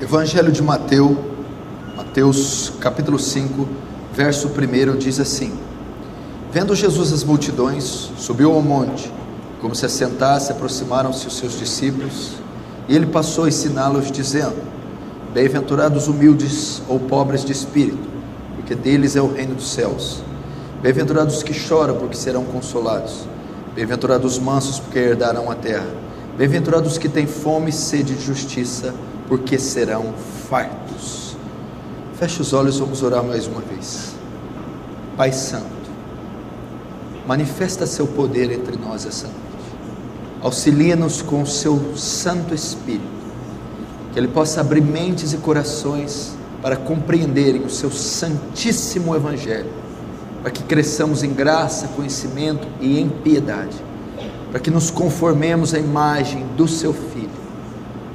Evangelho de Mateus, capítulo 5, verso 1 diz assim: Vendo Jesus as multidões, subiu ao monte, como se assentasse, aproximaram-se os seus discípulos, e ele passou a ensiná-los, dizendo: Bem-aventurados humildes ou pobres de espírito, porque deles é o reino dos céus. Bem-aventurados que choram, porque serão consolados. Bem-aventurados os mansos, porque herdarão a terra. Bem-aventurados que têm fome e sede de justiça, porque serão fartos. Feche os olhos, vamos orar mais uma vez. Pai Santo, manifesta seu poder entre nós essa noite. Auxilia-nos com o seu Santo Espírito, que ele possa abrir mentes e corações para compreenderem o seu santíssimo Evangelho, para que cresçamos em graça, conhecimento e em piedade, para que nos conformemos à imagem do seu Filho.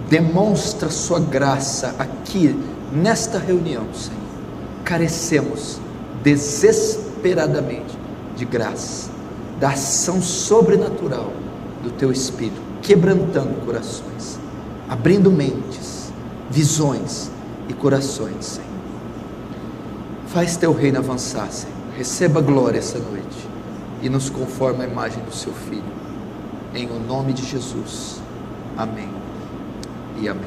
Demonstra sua graça aqui nesta reunião, Senhor. Carecemos desesperadamente de graça, da ação sobrenatural do teu Espírito, quebrantando corações, abrindo mentes, visões e corações, Senhor. Faz teu reino avançar, Senhor. Receba glória essa noite e nos conforma à imagem do seu Filho, em o nome de Jesus. Amém e amém.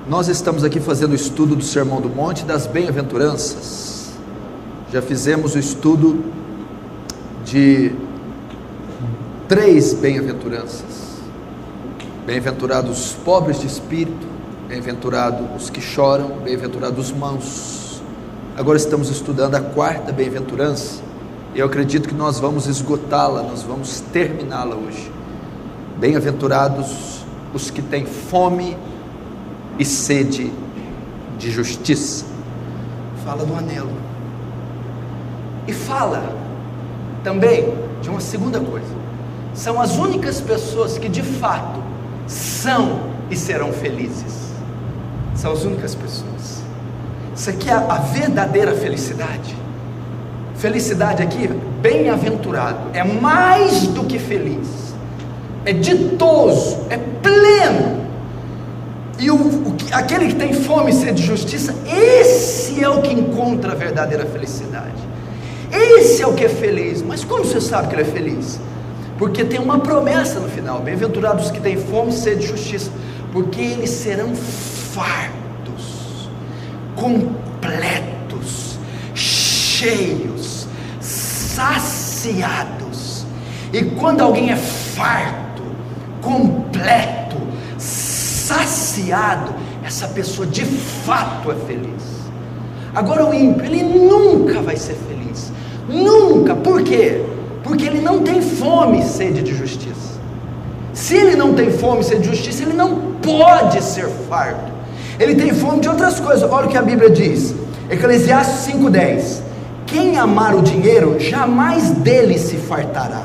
Nós estamos aqui fazendo o estudo do Sermão do Monte, das bem-aventuranças. Já fizemos o estudo de 3 bem-aventuranças: bem-aventurados os pobres de espírito, bem-aventurados os que choram, bem-aventurados os mansos. Agora estamos estudando a 4ª bem-aventurança, e eu acredito que nós vamos esgotá-la, nós vamos terminá-la hoje. Bem-aventurados os que têm fome e sede de justiça. Fala do anelo, e fala também de uma segunda coisa: são as únicas pessoas que de fato são e serão felizes. São as únicas pessoas. Isso aqui é a verdadeira felicidade. Felicidade aqui, bem-aventurado, é mais do que feliz, é ditoso, é pleno. E aquele que tem fome e sede de justiça, esse é o que encontra a verdadeira felicidade. Esse é o que é feliz. Mas como você sabe que ele é feliz? Porque tem uma promessa no final: bem-aventurados que têm fome e sede de justiça, porque eles serão fartos, completos, cheios, saciados. E quando alguém é farto, completo, saciado, essa pessoa de fato é feliz. Agora o ímpio, ele nunca vai ser feliz, nunca. Por quê? Porque ele não tem fome e sede de justiça. Se ele não tem fome e sede de justiça, ele não pode ser farto. Ele tem fome de outras coisas. Olha o que a Bíblia diz, Eclesiastes 5:10: quem amar o dinheiro, jamais dele se fartará,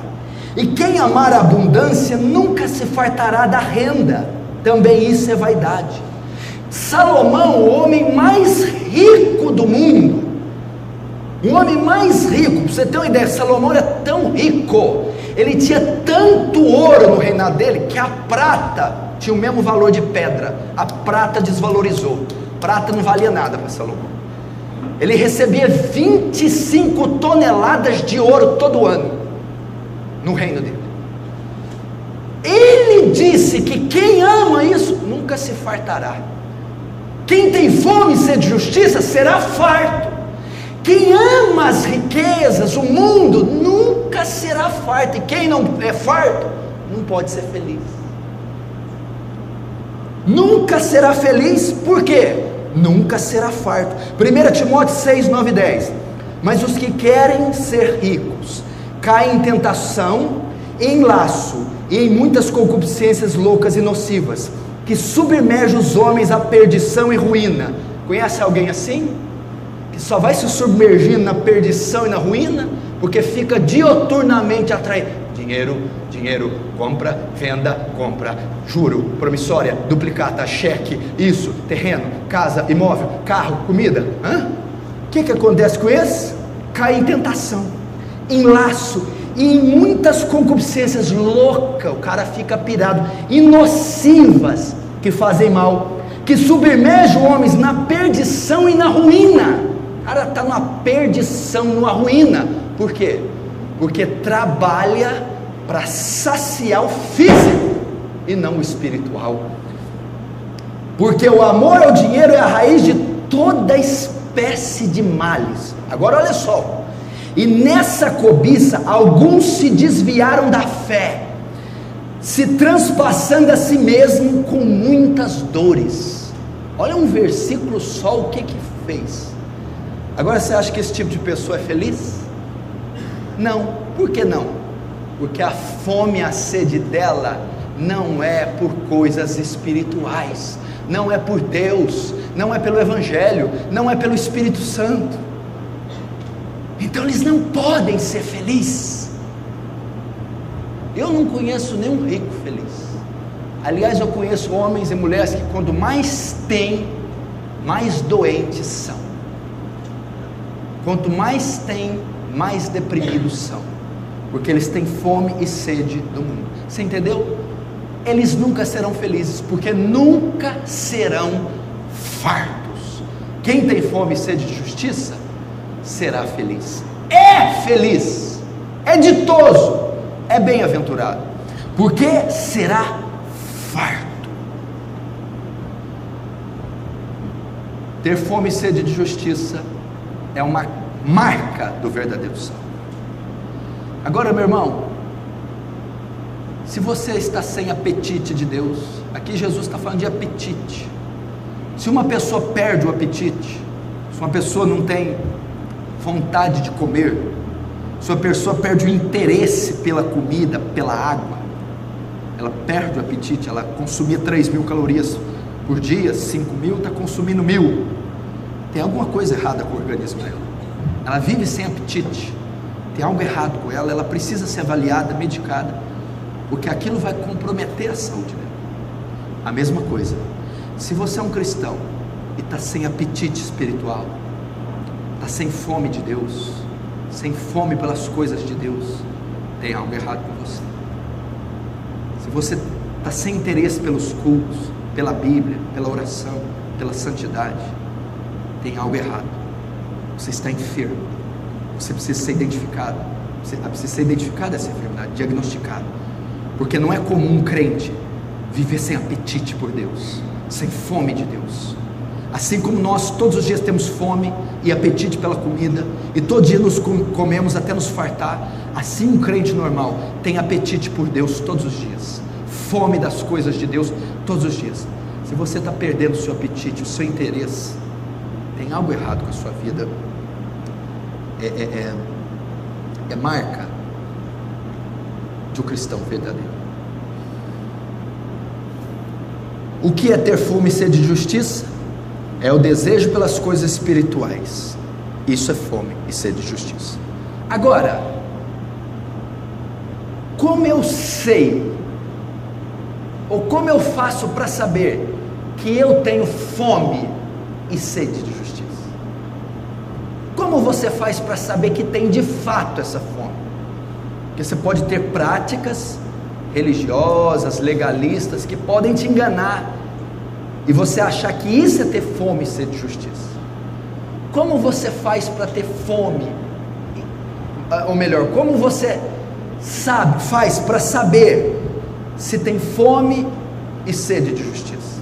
e quem amar a abundância, nunca se fartará da renda. Também isso é vaidade. Salomão, o homem mais rico do mundo, o homem mais rico, para você ter uma ideia, Salomão era tão rico, ele tinha tanto ouro no reinado dele, que a prata tinha o mesmo valor de pedra. A prata desvalorizou, prata não valia nada para Salomão. Ele recebia 25 toneladas de ouro todo ano no reino dele. Ele disse que quem ama isso nunca se fartará. Quem tem fome e sede de justiça será farto. Quem ama as riquezas, o mundo, nunca será farto. E quem não é farto não pode ser feliz. Nunca será feliz. Por quê? Nunca será farto. 1 Timóteo 6, 9 e 10: mas os que querem ser ricos caem em tentação, em laço e em muitas concupiscências loucas e nocivas, que submergem os homens à perdição e ruína. Conhece alguém assim? Que só vai se submergindo na perdição e na ruína, porque fica dioturnamente atraído. Dinheiro, dinheiro, compra, venda, compra, juro, promissória, duplicata, cheque, isso, terreno, casa, imóvel, carro, comida. O que acontece com esse? Cai em tentação, em laço e em muitas concupiscências loucas, o cara fica pirado, e nocivas, que fazem mal, que submergem homens na perdição e na ruína. O cara está numa perdição, numa ruína. Por quê? Porque trabalha para saciar o físico e não o espiritual. Porque o amor ao dinheiro é a raiz de toda espécie de males. Agora olha só, e nessa cobiça alguns se desviaram da fé, se transpassando a si mesmo com muitas dores. Olha um versículo só, o que fez. Agora você acha que esse tipo de pessoa é feliz? Não. Por que não? Porque a fome e a sede dela não é por coisas espirituais, não é por Deus, não é pelo Evangelho, não é pelo Espírito Santo. Então eles não podem ser felizes. Eu não conheço nenhum rico feliz. Aliás, eu conheço homens e mulheres que quanto mais têm, mais doentes são. Quanto mais têm, mais deprimidos são, porque eles têm fome e sede do mundo. Você entendeu? Eles nunca serão felizes, porque nunca serão fartos. Quem tem fome e sede de justiça será feliz, é feliz, é ditoso, é bem-aventurado, porque será farto. Ter fome e sede de justiça é uma marca do verdadeiro salvo. Agora, meu irmão, se você está sem apetite de Deus, aqui Jesus está falando de apetite. Se uma pessoa perde o apetite, se uma pessoa não tem vontade de comer, se uma pessoa perde o interesse pela comida, pela água, ela perde o apetite. Ela consumia 3.000 calorias por dia, 5.000, está consumindo 1.000. Tem alguma coisa errada com o organismo dela. Ela vive sem apetite, tem algo errado com ela. Ela precisa ser avaliada, medicada, porque aquilo vai comprometer a saúde dela. A mesma coisa, se você é um cristão e está sem apetite espiritual, está sem fome de Deus, sem fome pelas coisas de Deus, tem algo errado com você. Se você está sem interesse pelos cultos, pela Bíblia, pela oração, pela santidade, tem algo errado. Você está enfermo. Você precisa ser identificado. Você precisa ser identificado essa enfermidade, diagnosticado. Porque não é comum um crente viver sem apetite por Deus, sem fome de Deus. Assim como nós todos os dias temos fome e apetite pela comida, e todo dia nos comemos até nos fartar, assim um crente normal tem apetite por Deus todos os dias, fome das coisas de Deus todos os dias. Se você está perdendo o seu apetite, o seu interesse, tem algo errado com a sua vida. É marca de um cristão verdadeiro. O que é ter fome e sede de justiça? É o desejo pelas coisas espirituais. Isso é fome e sede de justiça. Agora, como eu sei, ou como eu faço para saber que eu tenho fome e sede de justiça? Como você faz para saber que tem de fato essa fome? Porque você pode ter práticas religiosas, legalistas, que podem te enganar, e você achar que isso é ter fome e sede de justiça. Como você faz para ter fome? Ou melhor, como você faz para saber se tem fome e sede de justiça?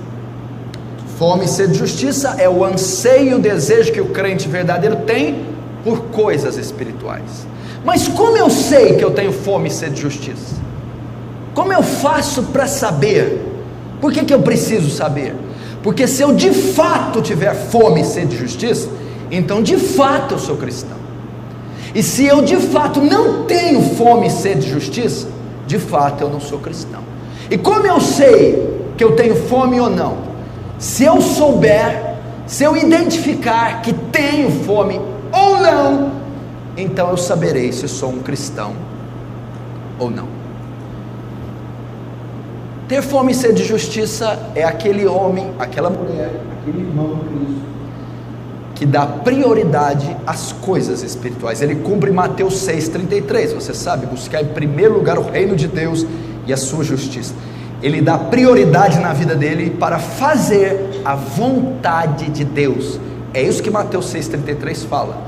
Fome e sede de justiça é o anseio e o desejo que o crente verdadeiro tem por coisas espirituais. Mas como eu sei que eu tenho fome e sede de justiça? Como eu faço para saber? Por que eu preciso saber? Porque se eu de fato tiver fome e sede de justiça, então de fato eu sou cristão. E se eu de fato não tenho fome e sede de justiça, de fato eu não sou cristão. E como eu sei que eu tenho fome ou não? Se eu souber, se eu identificar que tenho fome ou não, então eu saberei se sou um cristão ou não. Ter fome e sede de justiça é aquele homem, aquela mulher, aquele irmão Cristo, que dá prioridade às coisas espirituais. Ele cumpre Mateus 6,33, você sabe, buscar em primeiro lugar o reino de Deus e a sua justiça. Ele dá prioridade na vida dele para fazer a vontade de Deus. É isso que Mateus 6,33 fala.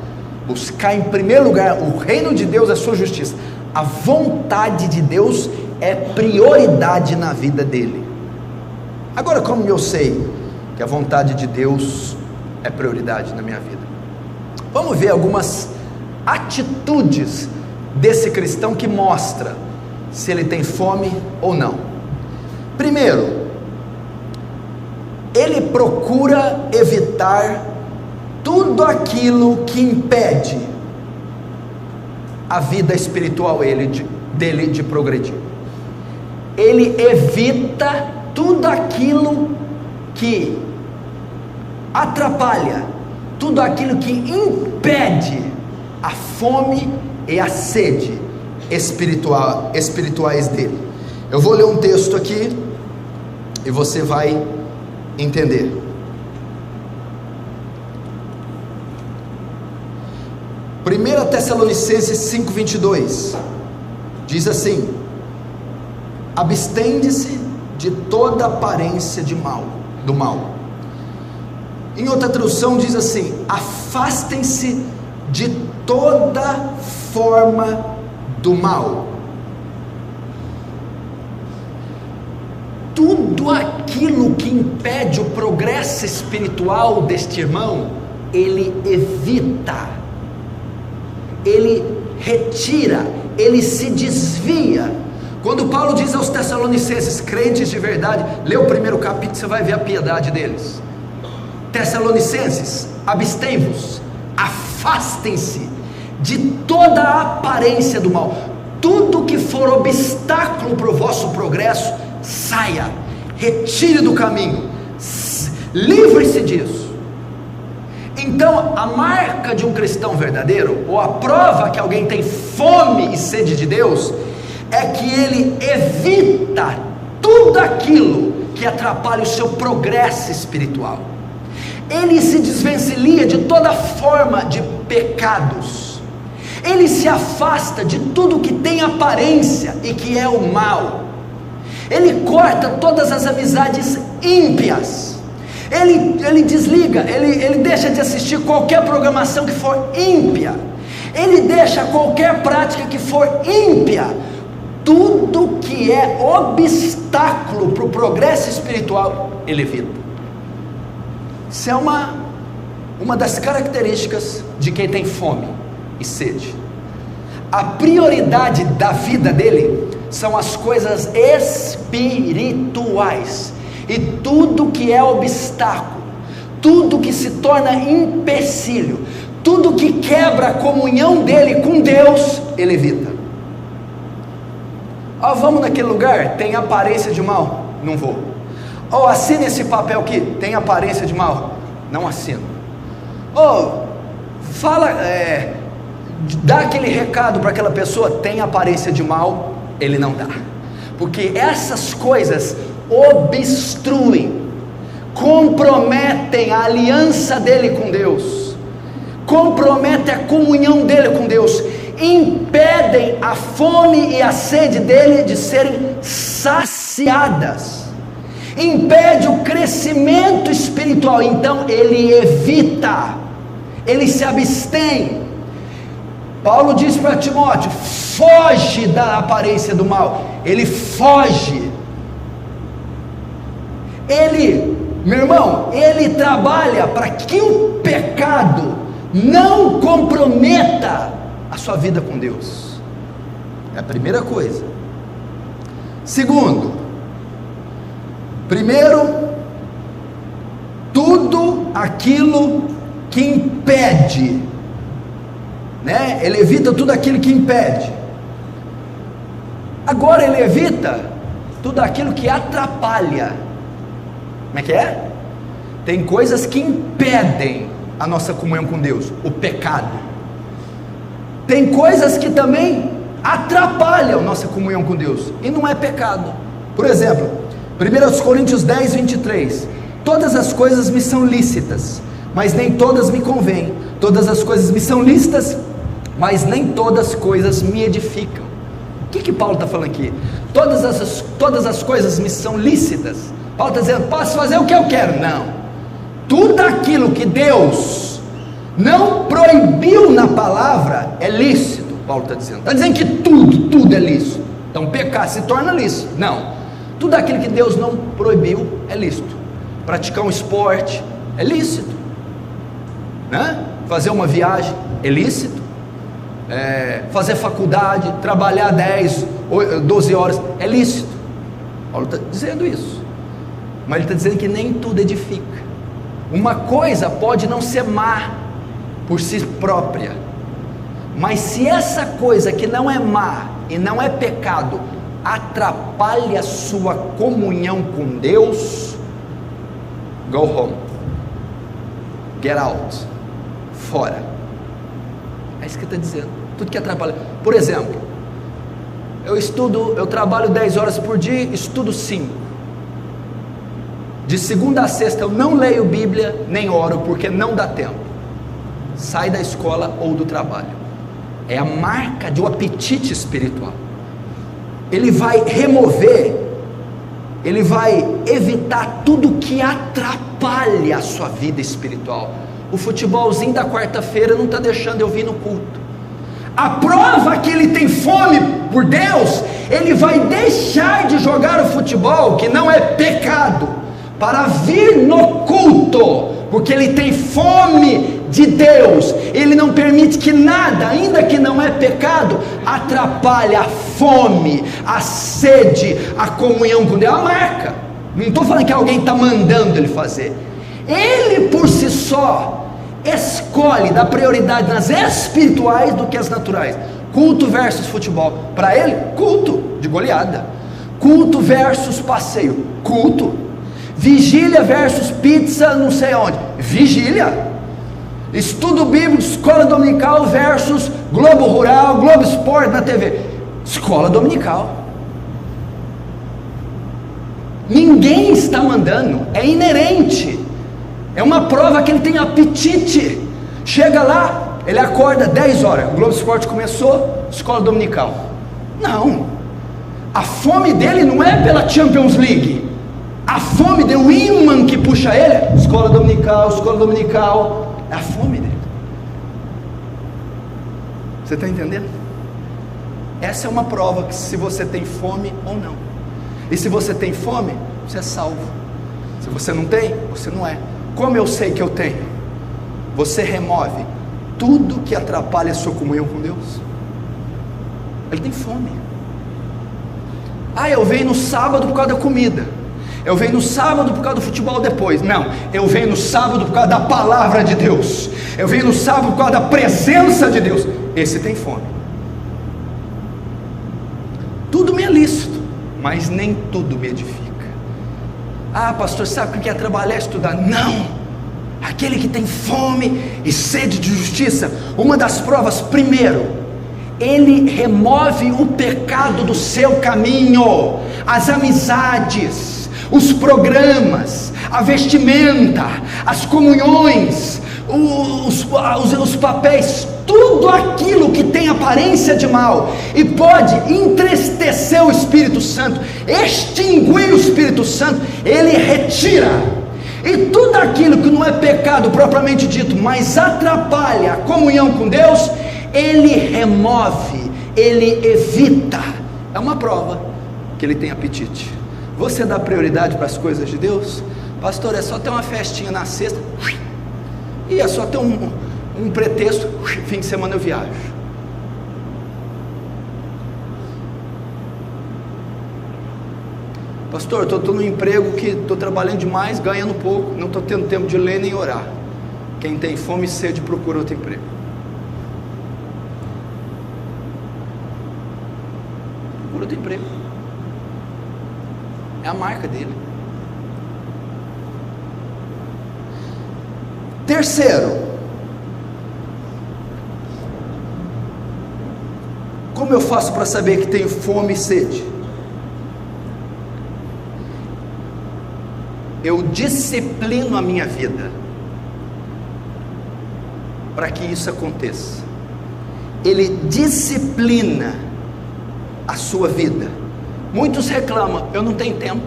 Buscar em primeiro lugar o reino de Deus e a sua justiça. A vontade de Deus é prioridade na vida dele. Agora, como eu sei que a vontade de Deus é prioridade na minha vida? Vamos ver algumas atitudes desse cristão que mostra se ele tem fome ou não. Primeiro, ele procura evitar tudo aquilo que impede a vida espiritual dele de progredir. Ele evita tudo aquilo que atrapalha, tudo aquilo que impede a fome e a sede espirituais dele. Eu vou ler um texto aqui e você vai entender. 1 Tessalonicenses 5,22 diz assim: abstende-se de toda aparência do mal. Em outra tradução diz assim: afastem-se de toda forma do mal. Tudo aquilo que impede o progresso espiritual deste irmão, ele evita, ele retira, ele se desvia. Quando Paulo diz aos Tessalonicenses, crentes de verdade, lê o primeiro capítulo, você vai ver a piedade deles. Tessalonicenses, abstém-vos, afastem-se de toda a aparência do mal. Tudo que for obstáculo para o vosso progresso, saia, retire do caminho, livre-se disso. Então, a marca de um cristão verdadeiro, ou a prova que alguém tem fome e sede de Deus, é que ele evita tudo aquilo que atrapalha o seu progresso espiritual. Ele se desvencilha de toda forma de pecados. Ele se afasta de tudo que tem aparência e que é o mal. Ele corta todas as amizades ímpias. Ele desliga, ele deixa de assistir qualquer programação que for ímpia. Ele deixa qualquer prática que for ímpia. Tudo que é obstáculo para o progresso espiritual, ele evita. Isso é uma das características de quem tem fome e sede. A prioridade da vida dele são as coisas espirituais. E tudo que é obstáculo, tudo que se torna empecilho, tudo que quebra a comunhão dele com Deus, ele evita. Vamos naquele lugar, tem aparência de mal? Não vou. Assina esse papel aqui, tem aparência de mal? Não assino. Dá aquele recado para aquela pessoa, tem aparência de mal? Ele não dá. Porque essas coisas obstruem, comprometem a aliança dele com Deus, comprometem a comunhão dele com Deus, impedem a fome e a sede dele de serem saciadas, impede o crescimento espiritual. Então ele evita, ele se abstém. Paulo diz para Timóteo: foge da aparência do mal. Ele foge. Meu irmão, ele trabalha para que o pecado não comprometa a sua vida com Deus. É a primeira coisa. Segundo, tudo aquilo que impede, ele evita tudo aquilo que impede. Agora ele evita tudo aquilo que atrapalha. Como é que é? Tem coisas que impedem a nossa comunhão com Deus, o pecado. Tem coisas que também atrapalham a nossa comunhão com Deus, e não é pecado. Por exemplo, 1 Coríntios 10, 23: todas as coisas me são lícitas, mas nem todas me convêm. Todas as coisas me são lícitas, mas nem todas as coisas me edificam. O que Paulo está falando aqui? Todas as coisas me são lícitas. Paulo está dizendo, posso fazer o que eu quero? Não. Tudo aquilo que Deus não proibiu na palavra é lícito, Paulo está dizendo. Está dizendo que tudo é lícito. Então pecar se torna lícito. Não. Tudo aquilo que Deus não proibiu é lícito. Praticar um esporte é lícito, né? Fazer uma viagem é lícito. Fazer faculdade, trabalhar 10, 12 horas é lícito. Paulo está dizendo isso. Mas ele está dizendo que nem tudo edifica. Uma coisa pode não ser má por si própria, mas se essa coisa que não é má e não é pecado atrapalha a sua comunhão com Deus, go home, get out, fora. É isso que está dizendo. Tudo que atrapalha. Por exemplo, eu trabalho 10 horas por dia, estudo 5. De segunda a sexta eu não leio Bíblia, nem oro, porque não dá tempo. Sai da escola ou do trabalho. É a marca de um apetite espiritual. Ele vai remover, ele vai evitar tudo que atrapalha a sua vida espiritual. O futebolzinho da quarta-feira não está deixando eu vir no culto. A prova que ele tem fome por Deus, ele vai deixar de jogar o futebol, que não é pecado, para vir no culto, porque ele tem fome de Deus. Ele não permite que nada, ainda que não é pecado, atrapalhe a fome, a sede, a comunhão com Deus. A marca, não estou falando que alguém está mandando ele fazer. Ele por si só escolhe dar prioridade nas espirituais do que as naturais. Culto versus futebol, para ele, culto de goleada. Culto versus passeio, culto. Vigília versus pizza não sei onde, vigília. Estudo bíblico, escola dominical versus Globo Rural, Globo Esporte na TV, escola dominical. Ninguém está mandando, é inerente. É uma prova que ele tem apetite. Chega lá, ele acorda 10 horas, o Globo Esporte começou, escola dominical. Não, a fome dele não é pela Champions League. A fome dele, o imã que puxa ele, escola dominical, é a fome dele. Você está entendendo? Essa é uma prova que se você tem fome ou não. E se você tem fome, você é salvo. Se você não tem, você não é. Como eu sei que eu tenho? Você remove tudo que atrapalha a sua comunhão com Deus. Ele tem fome. Eu venho no sábado por causa da comida. Eu venho no sábado por causa do futebol depois. Não, eu venho no sábado por causa da palavra de Deus. Eu venho no sábado por causa da presença de Deus. Esse tem fome. Tudo me é lícito, mas nem tudo me edifica. Pastor, sabe o que é trabalhar e estudar? Não, aquele que tem fome e sede de justiça, uma das provas, primeiro, ele remove o pecado do seu caminho, as amizades, os programas, a vestimenta, as comunhões, os papéis, tudo aquilo que tem aparência de mal e pode entristecer o Espírito Santo, extinguir o Espírito Santo, ele retira. E tudo aquilo que não é pecado propriamente dito, mas atrapalha a comunhão com Deus, ele remove, ele evita. É uma prova que ele tem apetite. Você dá prioridade para as coisas de Deus? Pastor, é só ter uma festinha na sexta, e é só ter um pretexto, fim de semana eu viajo. Pastor, estou no emprego que estou trabalhando demais, ganhando pouco, não estou tendo tempo de ler nem orar. Quem tem fome e sede procura outro emprego. Procura outro emprego. É a marca dele. Terceiro, como eu faço para saber que tenho fome e sede? Eu disciplino a minha vida. para que isso aconteça. Ele disciplina a sua vida. Muitos reclamam: eu não tenho tempo.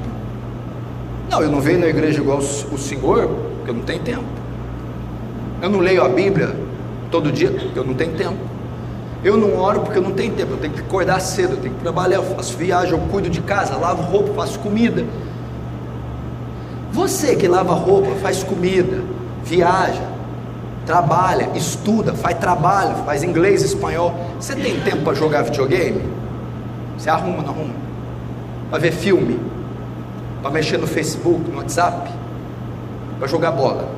Não, eu não venho na igreja igual o senhor, porque eu não tenho tempo. Eu não leio a Bíblia todo dia, porque eu não tenho tempo. Eu não oro porque eu não tenho tempo. Eu tenho que acordar cedo, eu tenho que trabalhar, eu faço viagem, eu cuido de casa, lavo roupa, faço comida. Você que lava roupa, faz comida, viaja, trabalha, estuda, faz trabalho, faz inglês, espanhol, você tem tempo para jogar videogame? Você arruma, não arruma? Para ver filme, para mexer no Facebook, no WhatsApp, para jogar bola,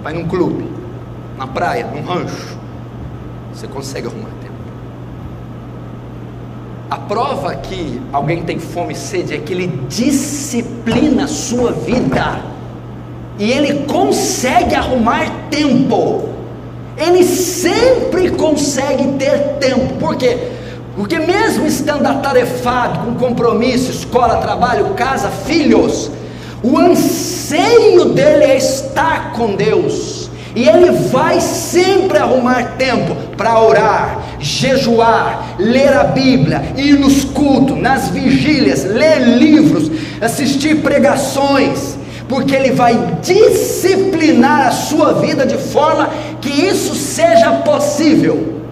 para ir num clube, na praia, num rancho? Você consegue arrumar tempo. A prova que alguém tem fome e sede é que ele disciplina a sua vida, e ele consegue arrumar tempo. Ele sempre consegue ter tempo. Por quê? Porque mesmo estando atarefado com compromisso, escola, trabalho, casa, filhos, o anseio dele é estar com Deus, e ele vai sempre arrumar tempo para orar, jejuar, ler a Bíblia, ir nos cultos, nas vigílias, ler livros, assistir pregações, porque ele vai disciplinar a sua vida de forma que isso seja possível.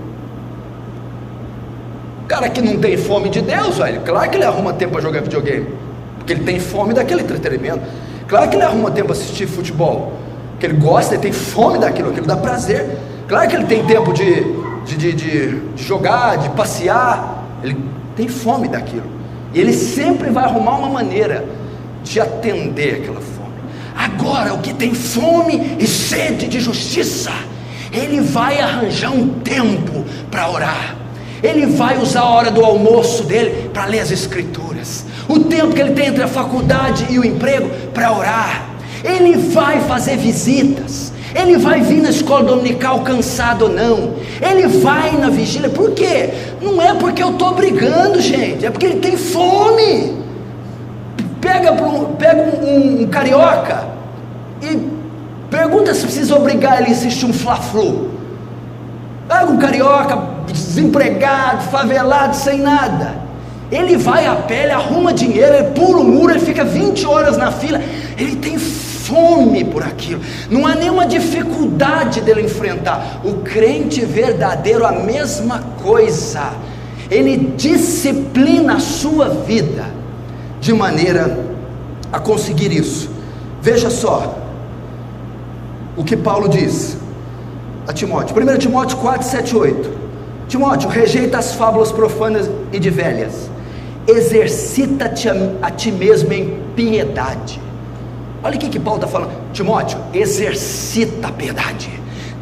O cara que não tem fome de Deus, velho, claro que ele arruma tempo para jogar videogame, porque ele tem fome daquele entretenimento. Claro que ele arruma tempo para assistir futebol, que ele gosta, ele tem fome daquilo, aquilo dá prazer. Claro que ele tem tempo de jogar, de passear, ele tem fome daquilo, e ele sempre vai arrumar uma maneira de atender aquela fome. Agora, o que tem fome e sede de justiça, ele vai arranjar um tempo para orar. Ele vai usar a hora do almoço dele para ler as escrituras, o tempo que ele tem entre a faculdade e o emprego para orar. Ele vai fazer visitas, ele vai vir na escola dominical cansado ou não, ele vai na vigília. Por quê? Não é porque eu estou brigando, gente, é porque ele tem fome. Pega um carioca e pergunta se precisa obrigar ele a assistir um Fla-Flu. Pega um carioca desempregado, favelado, sem nada, ele vai a pé, ele arruma dinheiro, ele pula o muro, ele fica 20 horas na fila, ele tem fome por aquilo, não há nenhuma dificuldade dele enfrentar. O crente verdadeiro, a mesma coisa, ele disciplina a sua vida de maneira a conseguir isso. Veja só o que Paulo diz a Timóteo, 1 Timóteo 4, 7, 8. Timóteo, rejeita as fábulas profanas e de velhas, exercita-te a ti mesmo em piedade. Olha o que Paulo está falando. Timóteo, exercita a piedade,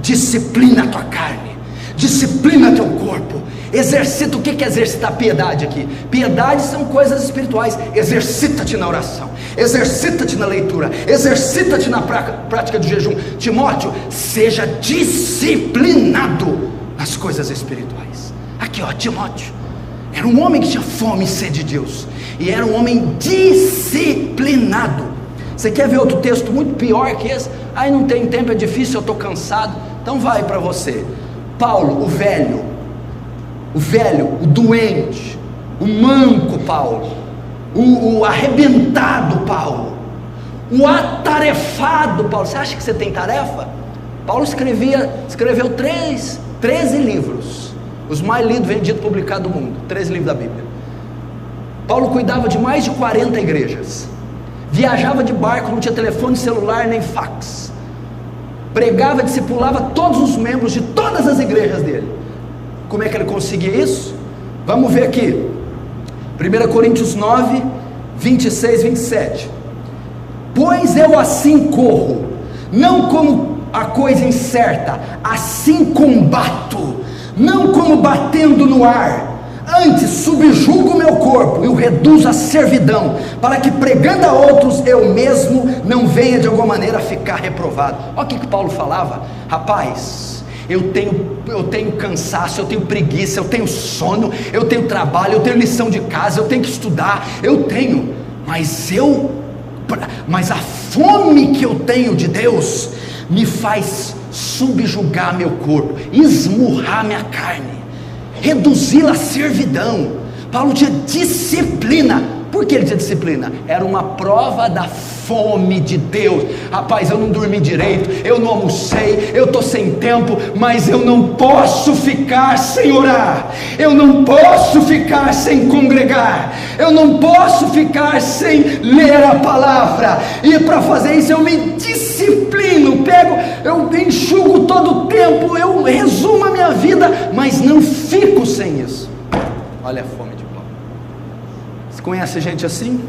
disciplina a tua carne, disciplina teu corpo, exercita. O que é exercitar a piedade aqui? Piedade são coisas espirituais. Exercita-te na oração, exercita-te na leitura, exercita-te na prática do jejum. Timóteo, seja disciplinado nas coisas espirituais. Aqui ó, Timóteo era um homem que tinha fome e sede de Deus, e era um homem disciplinado. Você quer ver outro texto muito pior que esse? Ai, não tem tempo, é difícil, eu estou cansado. Então vai para você. Paulo, o velho, o doente, o manco Paulo, o arrebentado Paulo, o atarefado Paulo. Você acha que você tem tarefa? Paulo escreveu 13 livros, os mais lidos, vendidos, publicados do mundo, 13 livros da Bíblia. Paulo cuidava de mais de 40 igrejas, viajava de barco, não tinha telefone celular nem fax, pregava, discipulava todos os membros de todas as igrejas dele. Como é que ele conseguia isso? Vamos ver aqui, 1 Coríntios 9, 26, 27. Pois eu assim corro, não como a coisa incerta, assim combato, não como batendo no ar, antes subjugo o meu corpo e o reduzo à servidão, para que pregando a outros eu mesmo não venha de alguma maneira a ficar reprovado. Olha o que Paulo falava. Rapaz, eu tenho cansaço, eu tenho preguiça, eu tenho sono, eu tenho trabalho, eu tenho lição de casa, eu tenho que estudar, mas a fome que eu tenho de Deus me faz subjugar meu corpo, esmurrar minha carne, reduzi-la à servidão. Paulo tinha disciplina. Por que ele tinha disciplina? Era uma prova da fome de Deus. Rapaz, eu não dormi direito, eu não almocei, eu estou sem tempo, mas eu não posso ficar sem orar, eu não posso ficar sem congregar, eu não posso ficar sem ler a palavra. E para fazer isso eu me disciplino, eu enxugo todo o tempo, eu resumo a minha vida, mas não fico sem isso. Olha a fome de Paulo. Você conhece gente assim?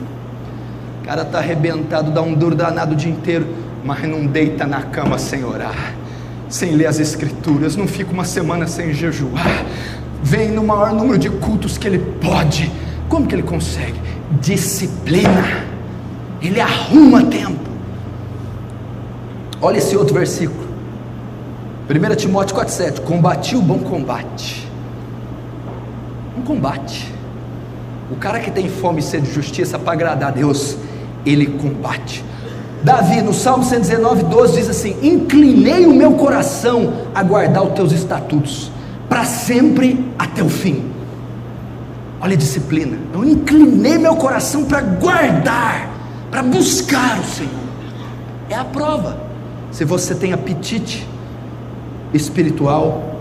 O cara está arrebentado, dá um duro danado o dia inteiro, mas não deita na cama sem orar, sem ler as escrituras, não fica uma semana sem jejuar, vem no maior número de cultos que ele pode. Como que ele consegue? Disciplina. Ele arruma tempo. Olha esse outro versículo, 1 Timóteo 4,7. Combati o bom combate. Um combate. O cara que tem fome e sede de justiça para agradar a Deus, ele combate. Davi no Salmo 119:12 diz assim: inclinei o meu coração a guardar os teus estatutos para sempre até o fim. Olha a disciplina. Eu inclinei meu coração para guardar, para buscar o Senhor. É a prova se você tem apetite espiritual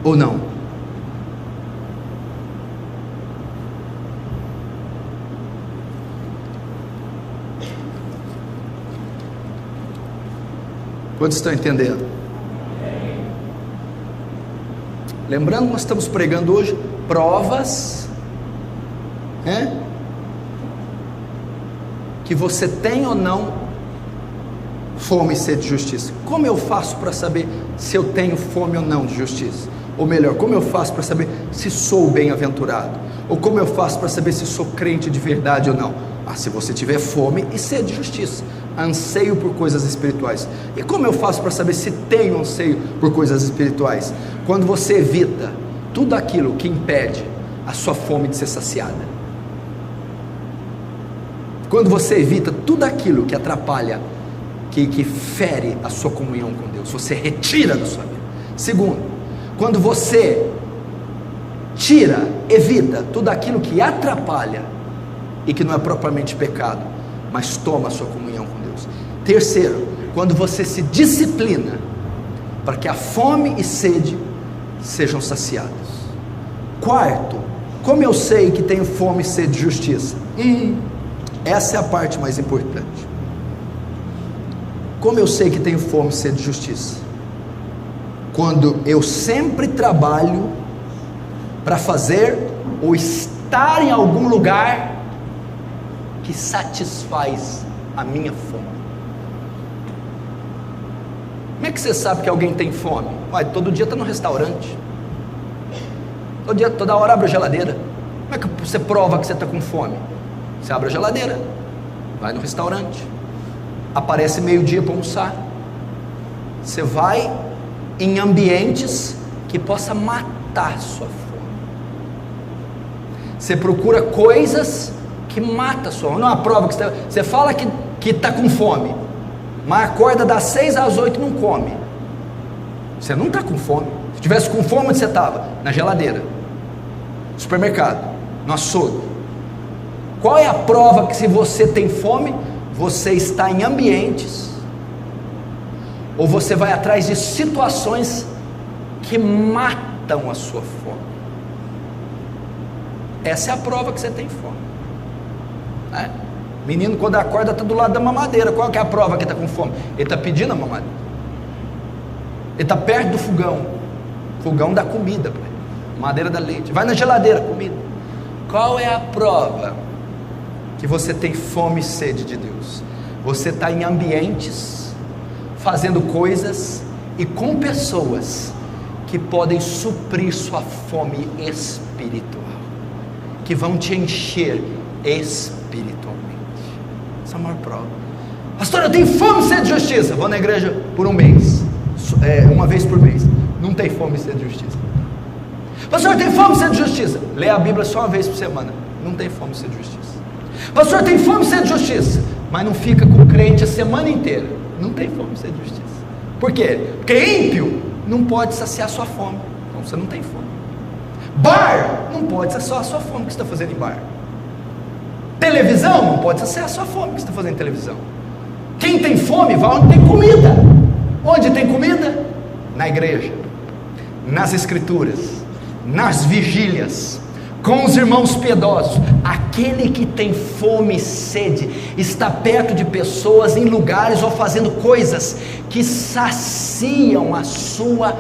ou não. Quantos estão entendendo? Lembrando que nós estamos pregando hoje provas, que você tem ou não fome e sede de justiça. Como eu faço para saber se eu tenho fome ou não de justiça? Ou melhor, como eu faço para saber se sou bem-aventurado? Ou como eu faço para saber se sou crente de verdade ou não? Se você tiver fome e sede de justiça, anseio por coisas espirituais. E como eu faço para saber se tenho anseio por coisas espirituais? Quando você evita tudo aquilo que impede a sua fome de ser saciada. Quando você evita tudo aquilo que atrapalha, que fere a sua comunhão com Deus, você retira da sua vida. Segundo, quando você evita tudo aquilo que atrapalha e que não é propriamente pecado, mas toma a sua comunhão com Deus. Terceiro, quando você se disciplina para que a fome e sede sejam saciados. Quarto, como eu sei que tenho fome e sede de justiça? Essa é a parte mais importante. Como eu sei que tenho fome e sede de justiça? Quando eu sempre trabalho para fazer ou estar em algum lugar que satisfaz a minha fome. Como é que você sabe que alguém tem fome? Todo dia está no restaurante, toda hora abre a geladeira. Como é que você prova que você está com fome? Você abre a geladeira, vai no restaurante, aparece meio-dia para almoçar. Você vai em ambientes que possa matar sua fome. Você procura coisas que mata a sua fome. Não é uma prova que você fala que está com fome, mas acorda das 6 às 8 e não come. Você não está com fome. Se tivesse com fome, onde você estava? Na geladeira, no supermercado, no açougue. Qual é a prova que se você tem fome, você está em ambientes, ou você vai atrás de situações que matam a sua fome? Essa é a prova que você tem fome. Menino, quando acorda, está do lado da mamadeira. Qual que é a prova que está com fome? Ele está pedindo a mamadeira. Ele está perto do fogão da comida para ele, madeira da leite. Vai na geladeira, comida. Qual é a prova que você tem fome e sede de Deus? Você está em ambientes, fazendo coisas e com pessoas que podem suprir sua fome espiritual, que vão te encher espiritualmente. Essa é a maior prova. Pastor, eu tenho fome e sede de justiça. Vou na igreja por um mês, uma vez por mês. Não tem fome e sede de justiça. Pastor, eu tenho fome e sede de justiça. Lê a Bíblia só uma vez por semana. Não tem fome e sede de justiça. Pastor, tem fome e sede de justiça, mas não fica com o crente a semana inteira. Não tem fome e sede de justiça. Por quê? Porque ímpio não pode saciar sua fome, então você não tem fome. Bar não pode saciar a sua fome, o que você está fazendo em bar? Televisão não pode saciar a sua fome, o que você está fazendo em televisão? Quem tem fome vai onde tem comida. Onde tem comida? Na igreja, nas escrituras, nas vigílias, com os irmãos piedosos. Aquele que tem fome e sede está perto de pessoas, em lugares ou fazendo coisas que saciam a sua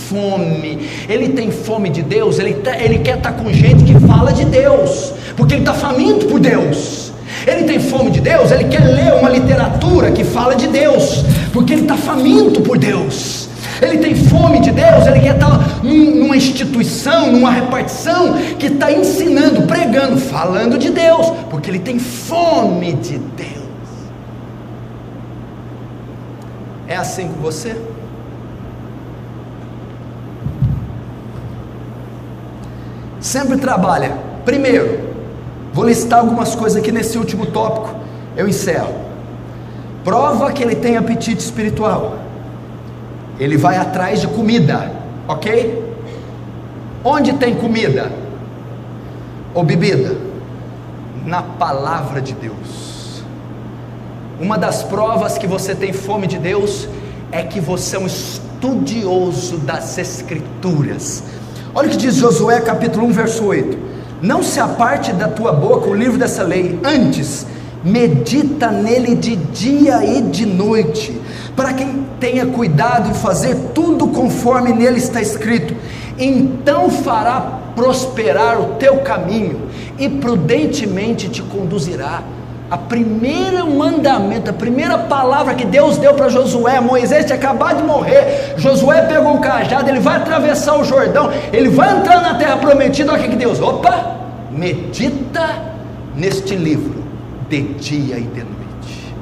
fome. Ele tem fome de Deus, ele quer estar com gente que fala de Deus, porque ele está faminto por Deus. Ele tem fome de Deus, ele quer ler uma literatura que fala de Deus, porque ele está faminto por Deus. Ele tem fome de Deus, ele quer estar numa instituição, numa repartição que está ensinando, pregando, falando de Deus, porque ele tem fome de Deus. É assim com você? Sempre trabalha. Primeiro, vou listar algumas coisas aqui nesse último tópico, eu encerro. Prova que ele tem apetite espiritual. Ele vai atrás de comida, ok? Onde tem comida ou bebida? Na palavra de Deus. Uma das provas que você tem fome de Deus é que você é um estudioso das escrituras. Olha o que diz Josué capítulo 1 verso 8: não se aparte da tua boca o livro dessa lei, antes medita nele de dia e de noite, para que tenha cuidado em fazer tudo conforme nele está escrito. Então fará prosperar o teu caminho e prudentemente te conduzirá. A primeira mandamento, a primeira palavra que Deus deu para Josué, Moisés tinha acabado de morrer, Josué pegou o cajado, ele vai atravessar o Jordão, ele vai entrar na terra prometida. Olha o que Deus, medita neste livro de dia e de noite.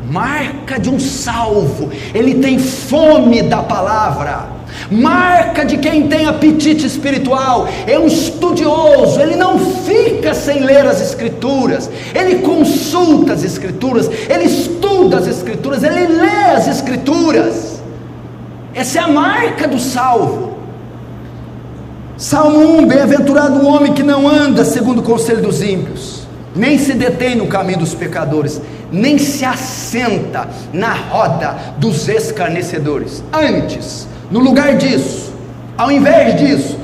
Marca de um salvo, ele tem fome da palavra. Marca de quem tem apetite espiritual, é um estudioso, ele não fica sem ler as escrituras, ele consulta as escrituras, ele estuda as escrituras, ele lê as escrituras. Essa é a marca do salvo. Salmo 1: bem-aventurado o homem que não anda segundo o conselho dos ímpios, nem se detém no caminho dos pecadores, nem se assenta na roda dos escarnecedores. Antes, no lugar disso, ao invés disso,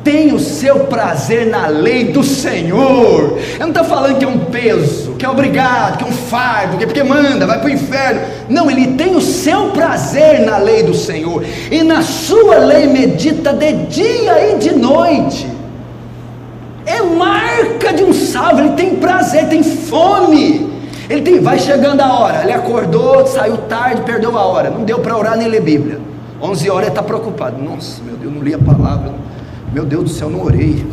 tem o seu prazer na lei do Senhor. Eu não estou falando que é um peso, que é obrigado, que é um fardo, que é porque manda, vai para o inferno. Não, ele tem o seu prazer na lei do Senhor, e na sua lei medita de dia e de noite. É marca de um salvo, ele tem prazer, tem fome. Vai chegando a hora, ele acordou, saiu tarde, perdeu a hora, não deu para orar nem ler Bíblia. 11 horas ele está preocupado. Nossa, meu Deus, não li a palavra. Meu Deus do céu, não orei.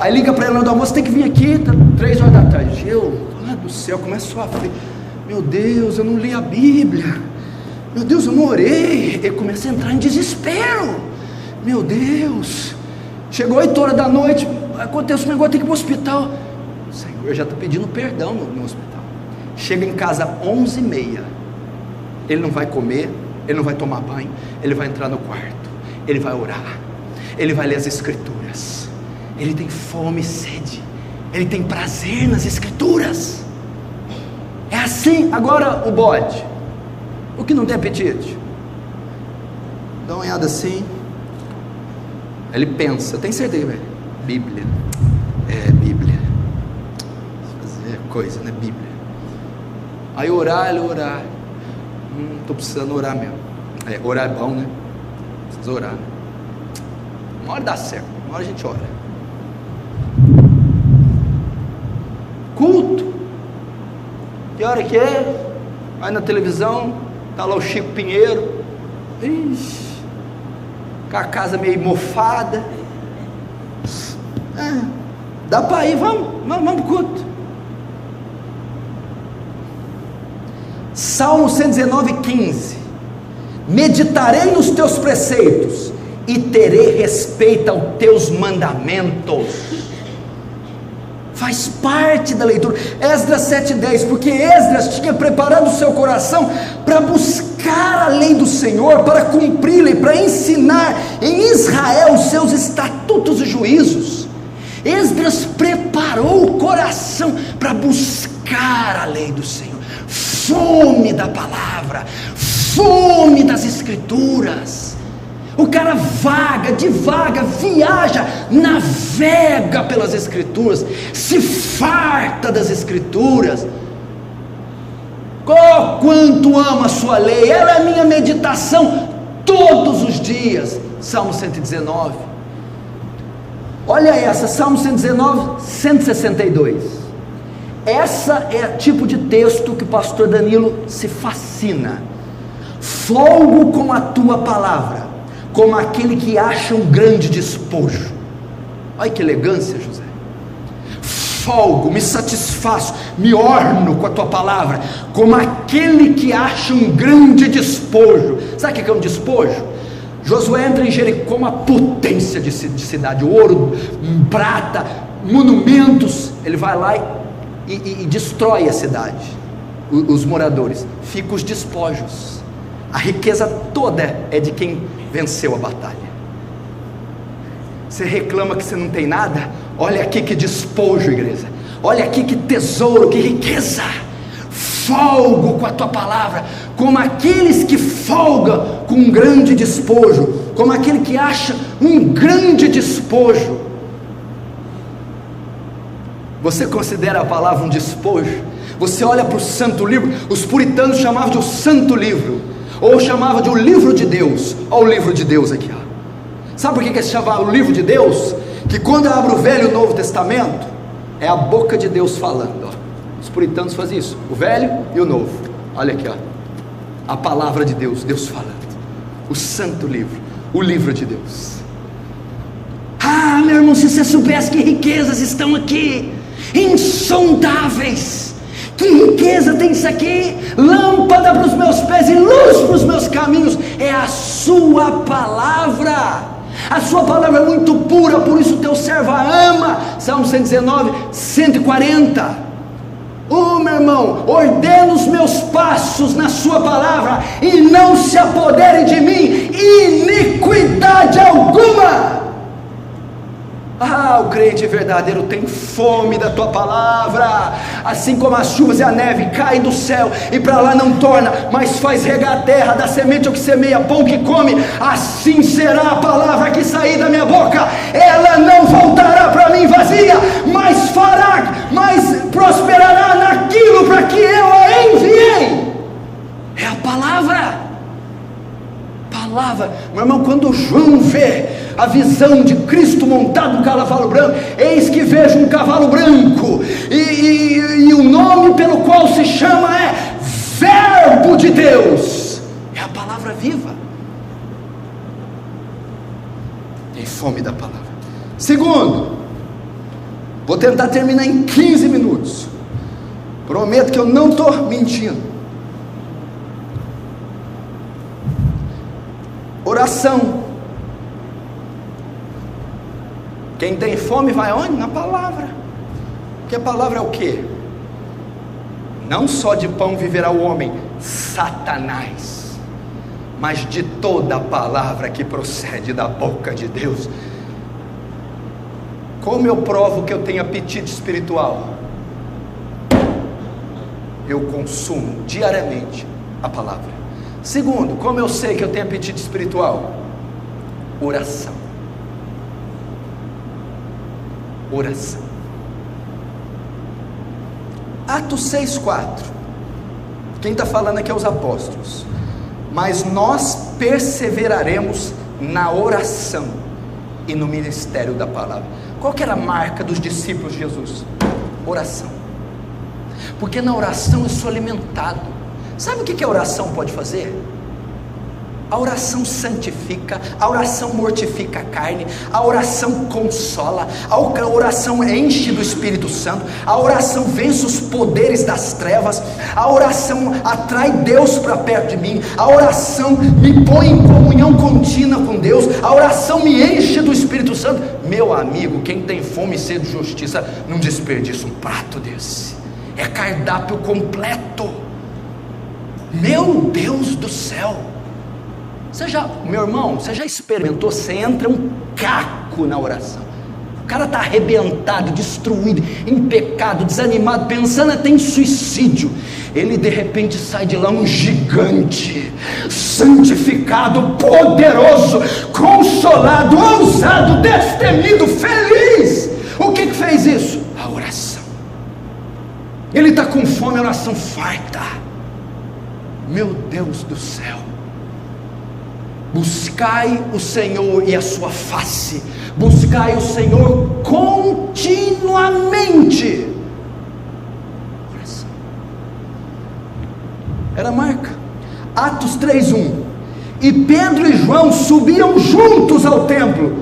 Aí liga para ele na hora do almoço: tem que vir aqui, tá 3 horas da tarde. Do céu, começou a sofrer. Meu Deus, eu não li a Bíblia. Meu Deus, eu não orei. Ele começa a entrar em desespero. Meu Deus. Chegou 8 horas da noite, acontece um negócio, tem que ir para o hospital. O Senhor já está pedindo perdão no hospital. Chega em casa 11h30. Ele não vai comer, ele não vai tomar banho, ele vai entrar no quarto, ele vai orar, ele vai ler as escrituras. Ele tem fome e sede, ele tem prazer nas escrituras. É assim. Agora o bode, o que não tem apetite, dá uma olhada assim, ele pensa, tem certeza, velho? Bíblia, Bíblia, fazer coisa, né? Bíblia. Aí orar, estou precisando orar mesmo. Orar é bom, né? Precisa orar, né? Uma hora dá certo, uma hora a gente ora. Culto, que hora que é? Vai na televisão, tá lá o Chico Pinheiro, com a casa meio mofada. Dá para ir, vamos pro culto. Salmo 119:15: meditarei nos teus preceitos e terei respeito aos teus mandamentos. Faz parte da leitura. Esdras 7:10, porque Esdras tinha preparado o seu coração para buscar buscar a lei do Senhor para cumpri-la e para ensinar em Israel os seus estatutos e juízos. Esdras preparou o coração para buscar a lei do Senhor, fome da palavra, fome das escrituras. O cara divaga, viaja, navega pelas escrituras, se farta das escrituras. Oh, quanto amo a sua lei, ela é a minha meditação todos os dias. Salmo 119, olha essa, Salmo 119, 162. Essa é o tipo de texto que o pastor Danilo se fascina. Folgo com a tua palavra, como aquele que acha um grande despojo. Olha que elegância, José. Folgo, me satisfaço, me orno com a tua palavra, como aquele que acha um grande despojo. Sabe o que é um despojo? Josué entra em Jericó, uma potência de cidade, ouro, prata, monumentos. Ele vai lá e destrói a cidade, os moradores. Ficam os despojos. A riqueza toda é de quem venceu a batalha. Você reclama que você não tem nada? Olha aqui que despojo, igreja. Olha aqui que tesouro, que riqueza. Folgo com a tua palavra, como aqueles que folgam com um grande despojo, como aquele que acha um grande despojo. Você considera a palavra um despojo? Você olha para o santo livro, os puritanos chamavam de o santo livro, ou chamavam de o livro de Deus. Olha o livro de Deus aqui, ó. Sabe por que se chama o livro de Deus? Que quando eu abro o Velho e o Novo Testamento, é a boca de Deus falando, ó. Os puritanos fazem isso, o Velho e o Novo. Olha aqui, ó, a palavra de Deus, Deus falando, o santo livro, o livro de Deus. Ah, meu irmão, se você soubesse que riquezas estão aqui, insondáveis. Que riqueza tem isso aqui, lâmpada para os meus pés e luz para os meus caminhos, é a sua palavra. A sua palavra é muito pura, por isso teu servo a ama. Salmo 119, 140. Oh, meu irmão, ordena os meus passos na sua palavra, e não se apodere de mim iniquidade alguma. Ah, o crente verdadeiro tem fome da tua palavra, assim como as chuvas e a neve caem do céu e para lá não torna, mas faz regar a terra, dá semente ao que semeia, pão que come, assim será a palavra que sair da minha boca. Ela não voltará para mim vazia, mas prosperará naquilo para que eu a enviei. É a palavra. Meu irmão, quando João vê a visão de Cristo montado no cavalo branco, eis que vejo um cavalo branco, e o nome pelo qual se chama é Verbo de Deus, é a palavra viva. Tem fome da palavra. Segundo, vou tentar terminar em 15 minutos, prometo que eu não estou mentindo. Oração. Quem tem fome vai onde? Na palavra. Porque a palavra é o quê? Não só de pão viverá o homem, Satanás, mas de toda a palavra que procede da boca de Deus. Como eu provo que eu tenho apetite espiritual? Eu consumo diariamente a palavra. Segundo, como eu sei que eu tenho apetite espiritual? Oração. Oração. Atos 6,4. Quem está falando aqui é os apóstolos. Mas nós perseveraremos na oração e no ministério da palavra. Qual que era a marca dos discípulos de Jesus? Oração. Porque na oração eu sou alimentado. Sabe o que a oração pode fazer? A oração santifica, a oração mortifica a carne, a oração consola, a oração enche do Espírito Santo, a oração vence os poderes das trevas, a oração atrai Deus para perto de mim, a oração me põe em comunhão contínua com Deus, a oração me enche do Espírito Santo. Meu amigo, quem tem fome e sede de justiça, não desperdiça um prato desse, é cardápio completo. Meu Deus do céu! Meu irmão, você já experimentou? Você entra um caco na oração. O cara está arrebentado, destruído, em pecado, desanimado, pensando até em suicídio. Ele de repente sai de lá um gigante, santificado, poderoso, consolado, ousado, destemido, feliz. O que fez isso? A oração. Ele está com fome, a oração farta. Meu Deus do céu! Buscai o Senhor e a sua face, buscai o Senhor continuamente. Oração. Era a marca. Atos 3:1. E Pedro e João subiam juntos ao templo,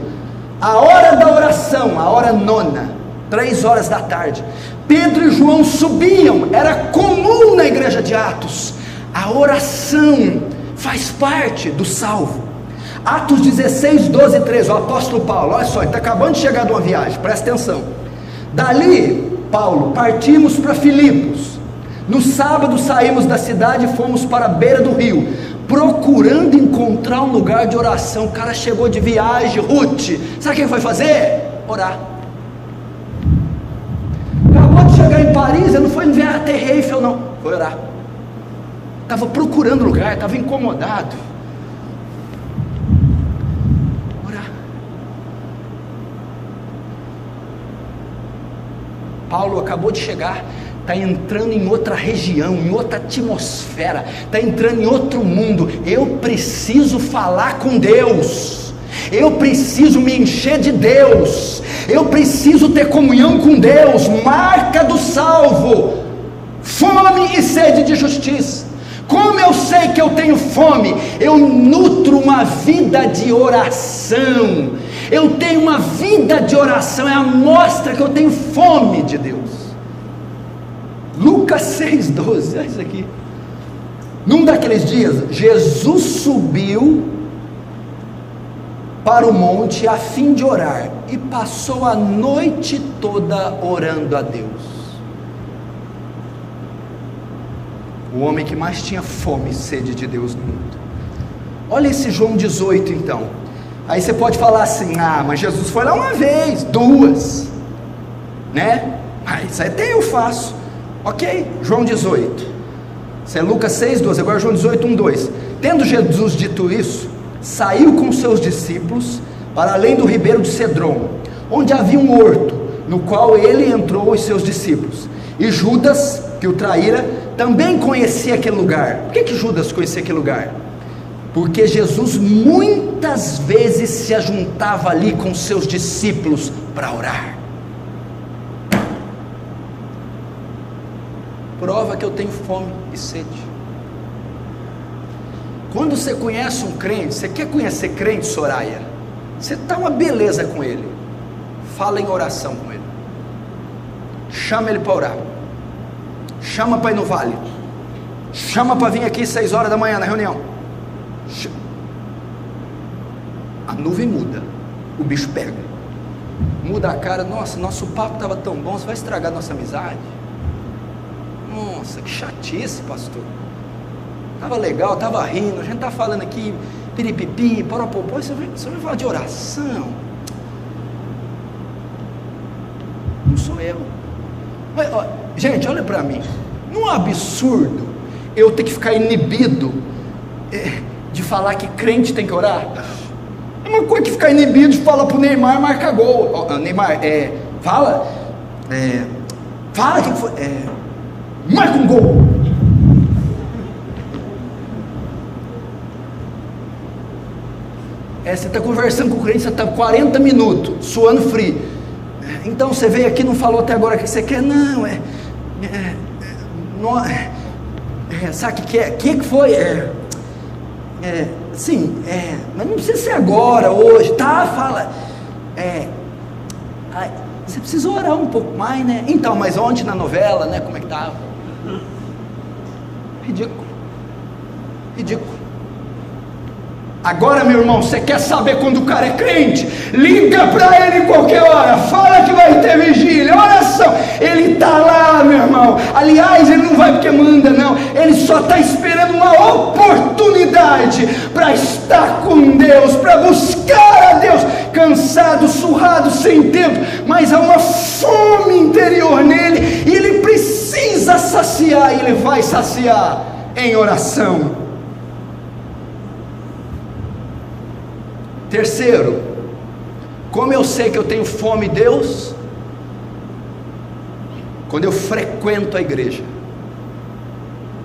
a hora da oração, a hora nona, 3 horas da tarde. Pedro e João subiam, era comum na igreja de Atos. A oração faz parte do salvo. Atos 16, 12 e 13, o apóstolo Paulo, olha só, ele está acabando de chegar de uma viagem, presta atenção. Dali, Paulo, partimos para Filipos. No sábado saímos da cidade e fomos para a beira do rio, procurando encontrar um lugar de oração. O cara chegou de viagem, Ruth, sabe o que foi fazer? Orar. Acabou de chegar em Paris, ele não foi ver a Torre Eiffel não, foi orar. Estava procurando lugar, estava incomodado. Orar. Paulo acabou de chegar, está entrando em outra região, em outra atmosfera, está entrando em outro mundo. Eu preciso falar com Deus, eu preciso me encher de Deus, eu preciso ter comunhão com Deus. Marca do salvo: fome e sede de justiça. Como eu sei que eu tenho fome? Eu nutro uma vida de oração. Eu tenho uma vida de oração, é a mostra que eu tenho fome de Deus. Lucas 6,12, olha isso aqui. Num daqueles dias, Jesus subiu para o monte a fim de orar, e passou a noite toda orando a Deus. O homem que mais tinha fome e sede de Deus no mundo. Olha esse João 18 então. Aí você pode falar assim: ah, mas Jesus foi lá uma vez, duas, né? Mas isso até eu faço. Ok, João 18. Isso é Lucas 6,12, agora João 18:1-2. Tendo Jesus dito isso, saiu com seus discípulos para além do ribeiro de Cedron, onde havia um horto, no qual ele entrou e seus discípulos. E Judas, que o traíra, também conhecia aquele lugar. Por que Judas conhecia aquele lugar? Porque Jesus muitas vezes se ajuntava ali com seus discípulos para orar. Prova que eu tenho fome e sede. Quando você conhece um crente, você quer conhecer crente, Soraya? Você está uma beleza com ele. Fala em oração com ele. Chama ele para orar. Chama para ir no vale. Chama para vir aqui 6 horas da manhã na reunião. A nuvem muda, o bicho pega, muda a cara. Nossa, nosso papo estava tão bom, você vai estragar nossa amizade? Nossa, que chatice, pastor. Estava legal, estava rindo, a gente está falando aqui piripipi, poropopó, você vai falar de oração? Não sou eu. Gente, olha para mim, não é um absurdo eu ter que ficar inibido de falar que crente tem que orar? É uma coisa que ficar inibido de falar pro Neymar marca gol. Neymar, fala que foi, marca um gol. Você está conversando com o crente, você está 40 minutos, suando frio. Então você veio aqui e não falou até agora o que você quer? Não, sabe o que é? O que foi? Sim, mas não precisa ser agora, hoje, tá? Fala. Você precisa orar um pouco mais, né? Então, mas ontem na novela, né? Como é que estava? Ridículo. Agora, meu irmão, você quer saber quando o cara é crente? Liga para ele em qualquer hora, fala que vai ter vigília, oração. Ele está lá, meu irmão, Aliás, ele não vai porque manda, não. Ele só está esperando uma oportunidade para estar com Deus, para buscar a Deus. Cansado, surrado, sem tempo, mas há uma fome interior nele, e ele precisa saciar, e ele vai saciar em oração. Terceiro, como eu sei que eu tenho fome de Deus? Quando eu frequento a igreja.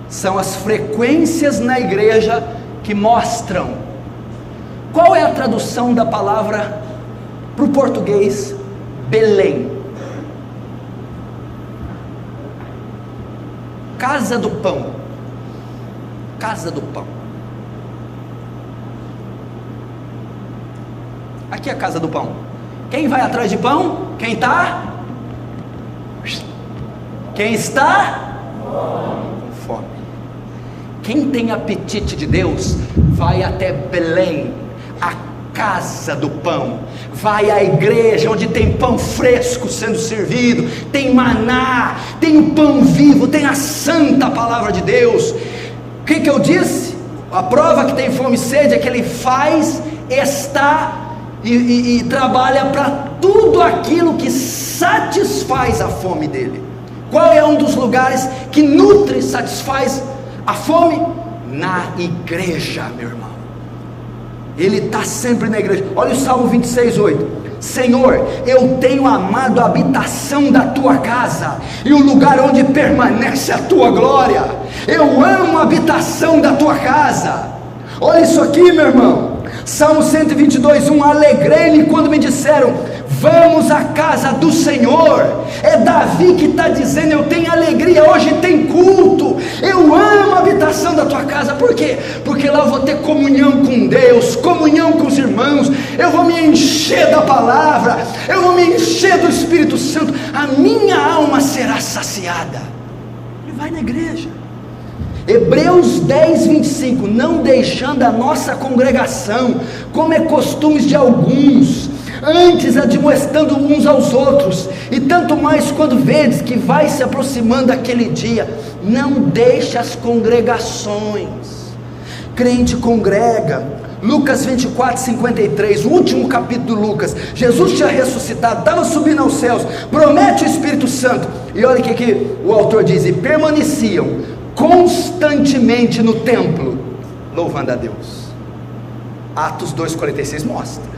São as frequências na igreja que mostram. Qual é a tradução da palavra para o português Belém? Casa do pão. Casa do pão. Aqui é a casa do pão. Quem vai atrás de pão? Quem está? Quem está? Com fome. Quem tem apetite de Deus vai até Belém, a casa do pão. Vai à igreja onde tem pão fresco sendo servido, tem maná, tem o pão vivo, tem a santa palavra de Deus. O que eu disse? A prova que tem fome e sede é que ele faz, está e trabalha para tudo aquilo que satisfaz a fome dele. Qual é um dos lugares que nutre e satisfaz a fome? Na igreja, meu irmão. Ele está sempre na igreja. Olha o Salmo 26:8. Senhor, eu tenho amado a habitação da tua casa e o lugar onde permanece a tua glória. Eu amo a habitação da tua casa. Olha isso aqui, meu irmão. Salmo 122:1. Alegrei-me quando me disseram: vamos à casa do Senhor. É Davi que está dizendo: eu tenho alegria, hoje tem culto, eu amo a habitação da tua casa. Por quê? Porque lá eu vou ter comunhão com Deus, comunhão com os irmãos, eu vou me encher da palavra, eu vou me encher do Espírito Santo, a minha alma será saciada. Ele vai na igreja. Hebreus 10:25. Não deixando a nossa congregação, como é costumes de alguns, antes admoestando uns aos outros, e tanto mais quando vedes que vai se aproximando aquele dia. Não deixe as congregações. Crente congrega. Lucas 24:53, o último capítulo de Lucas. Jesus tinha ressuscitado, estava subindo aos céus, promete o Espírito Santo, e olha o que o autor diz: e permaneciam constantemente no templo, louvando a Deus. Atos 2:46 mostra.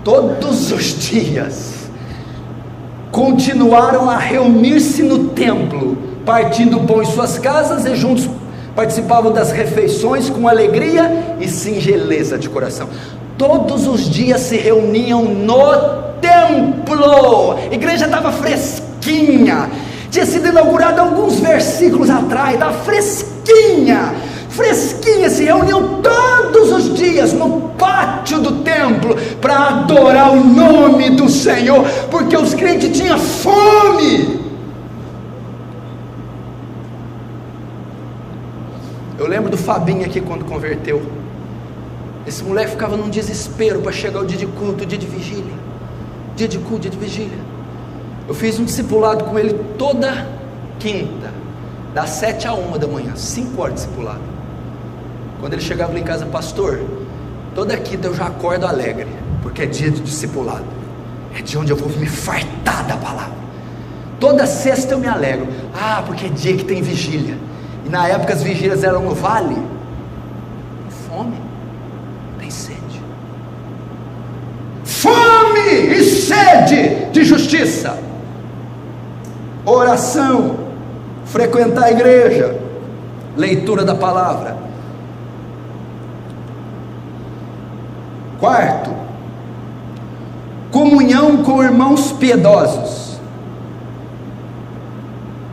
Todos os dias continuaram a reunir-se no templo, partindo o pão em suas casas, e juntos participavam das refeições com alegria e singeleza de coração. Todos os dias se reuniam no templo. A igreja estava fresquinha, tinha sido inaugurada alguns versículos atrás, estava fresquinha, se reuniam todos os dias no pátio do templo para adorar o nome do Senhor, porque os crentes tinham fome. Eu lembro do Fabinho aqui quando converteu. Esse moleque ficava num desespero para chegar o dia de culto, o dia de vigília, dia de culto, dia de vigília. Eu fiz um discipulado com ele toda quinta, das 7 à 1 da manhã, 5 horas de discipulado. Quando ele chegava lá em casa: pastor, toda quinta eu já acordo alegre, porque é dia de discipulado, é dia onde eu vou me fartar da palavra. Toda sexta eu me alegro, porque é dia que tem vigília. E na época as vigílias eram no vale. Fome, tem sede. Fome e sede de justiça. Oração, frequentar a igreja, leitura da palavra. Quarto, comunhão com irmãos piedosos.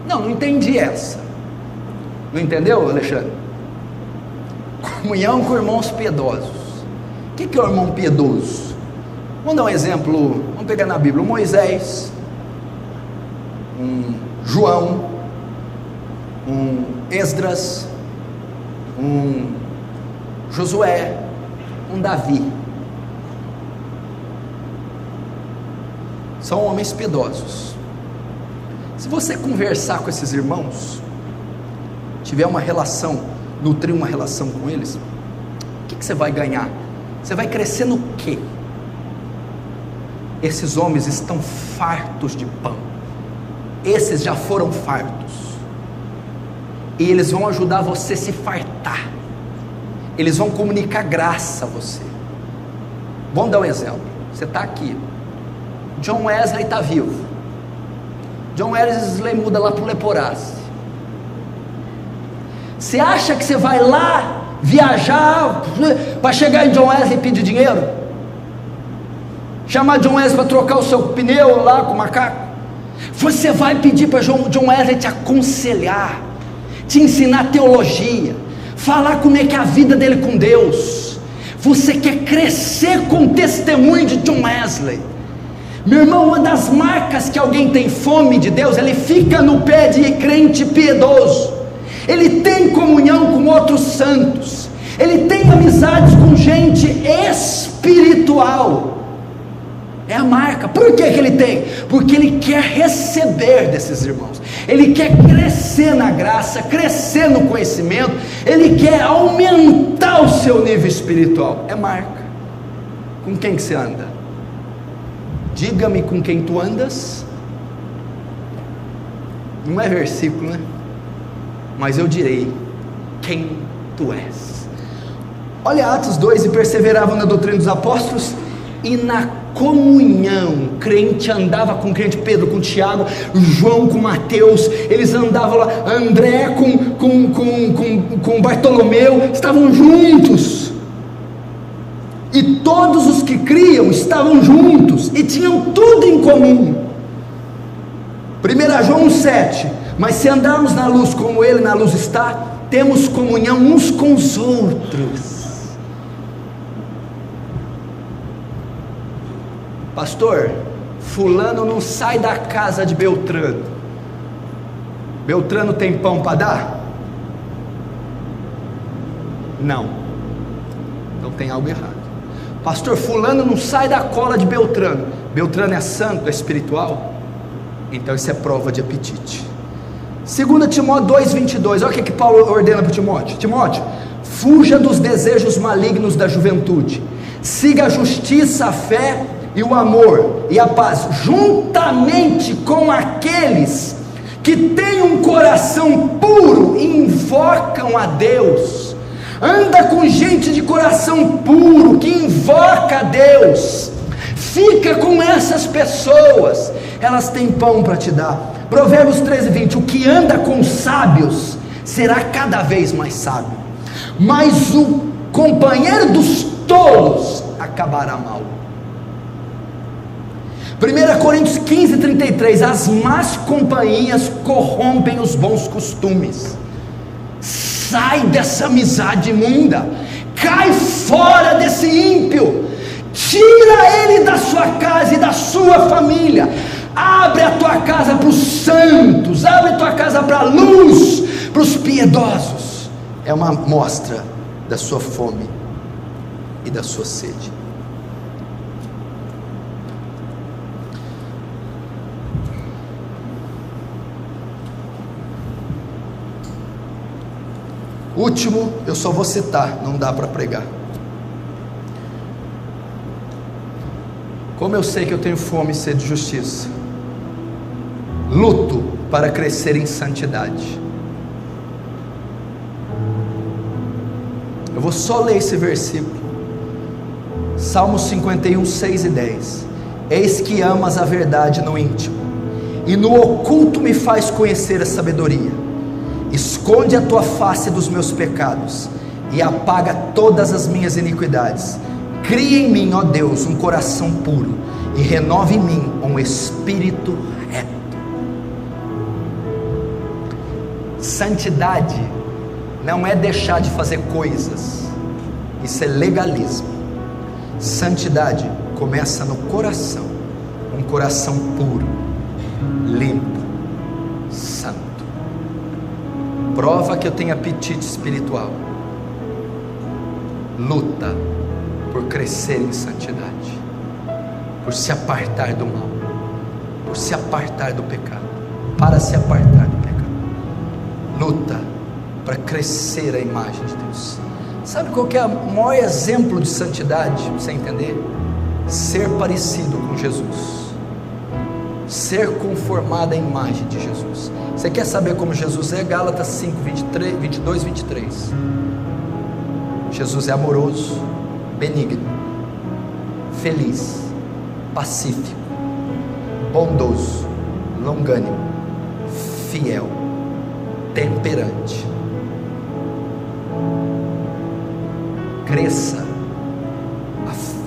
Não entendi essa. Não entendeu, Alexandre? Comunhão com irmãos piedosos. O que é o irmão piedoso? Vamos dar um exemplo. Vamos pegar na Bíblia: Moisés, João, Esdras, Josué, Davi. São homens piedosos. Se você conversar com esses irmãos, tiver uma relação, nutrir uma relação com eles, o que você vai ganhar? Você vai crescer no quê? Esses homens estão fartos de pão. Esses já foram fartos. E eles vão ajudar você a se fartar. Eles vão comunicar graça a você. Vamos dar um exemplo. Você está aqui. John Wesley está vivo. John Wesley muda lá para o Leporace. Você acha que você vai lá viajar para chegar em John Wesley e pedir dinheiro? Chamar John Wesley para trocar o seu pneu lá com o macaco? Você vai pedir para John Wesley te aconselhar, te ensinar teologia, falar como é que é a vida dele com Deus. Você quer crescer com o testemunho de John Wesley. Meu irmão, uma das marcas que alguém tem fome de Deus, ele fica no pé de crente piedoso, ele tem comunhão com outros santos, ele tem amizades com gente espiritual. É a marca. Por que ele tem? Porque ele quer receber desses irmãos, ele quer crescer na graça, crescer no conhecimento, ele quer aumentar o seu nível espiritual. É marca. Com quem que você anda? Diga-me com quem tu andas. Não é versículo, né? Mas eu direi quem tu és. Olha Atos 2: e perseveravam na doutrina dos apóstolos e na comunhão. Crente andava com crente, Pedro com Tiago, João com Mateus, eles andavam lá, André com Bartolomeu, estavam juntos, e todos os que criam estavam juntos, e tinham tudo em comum. 1 João 7, mas se andarmos na luz como ele na luz está, temos comunhão uns com os outros. Pastor, fulano não sai da casa de Beltrano. Beltrano tem pão para dar? Não. Então tem algo errado. Pastor, fulano não sai da cola de Beltrano. Beltrano é santo, é espiritual? Então isso é prova de apetite. 2 Timóteo 2:22, olha o que Paulo ordena para Timóteo. Timóteo, fuja dos desejos malignos da juventude, siga a justiça, a fé e o amor e a paz, juntamente com aqueles que têm um coração puro e invocam a Deus. Anda com gente de coração puro, que invoca a Deus. Fica com essas pessoas, elas têm pão para te dar. Provérbios 13:20, o que anda com sábios será cada vez mais sábio, mas o companheiro dos tolos acabará mal. 1 Coríntios 15:33, as más companhias corrompem os bons costumes. Sai dessa amizade imunda, cai fora desse ímpio, tira ele da sua casa e da sua família. Abre a tua casa para os santos, abre a tua casa para a luz, para os piedosos. É uma mostra da sua fome e da sua sede. Último, eu só vou citar, não dá para pregar. Como eu sei que eu tenho fome e sede de justiça, luto para crescer em santidade. Eu vou só ler esse versículo, Salmos 51, 6 e 10. Eis que amas a verdade no íntimo, e no oculto me faz conhecer a sabedoria. Esconde a tua face dos meus pecados, e apaga todas as minhas iniquidades. Cria em mim, ó Deus, um coração puro, e renova em mim um espírito reto. Santidade não é deixar de fazer coisas, isso é legalismo. Santidade começa no coração, um coração puro, limpo, santo. Prova que eu tenho apetite espiritual. Luta por crescer em santidade, por se apartar do mal, por se apartar do pecado. para se apartar do pecado. Luta para crescer a imagem de Deus. Sabe qual que é o maior exemplo de santidade, para você entender? Ser parecido com Jesus, ser conformado à imagem de Jesus. Você quer saber como Jesus é? Gálatas 5, 22, 23. Jesus é amoroso, benigno, feliz, pacífico, bondoso, longânimo, fiel, temperante. Cresça.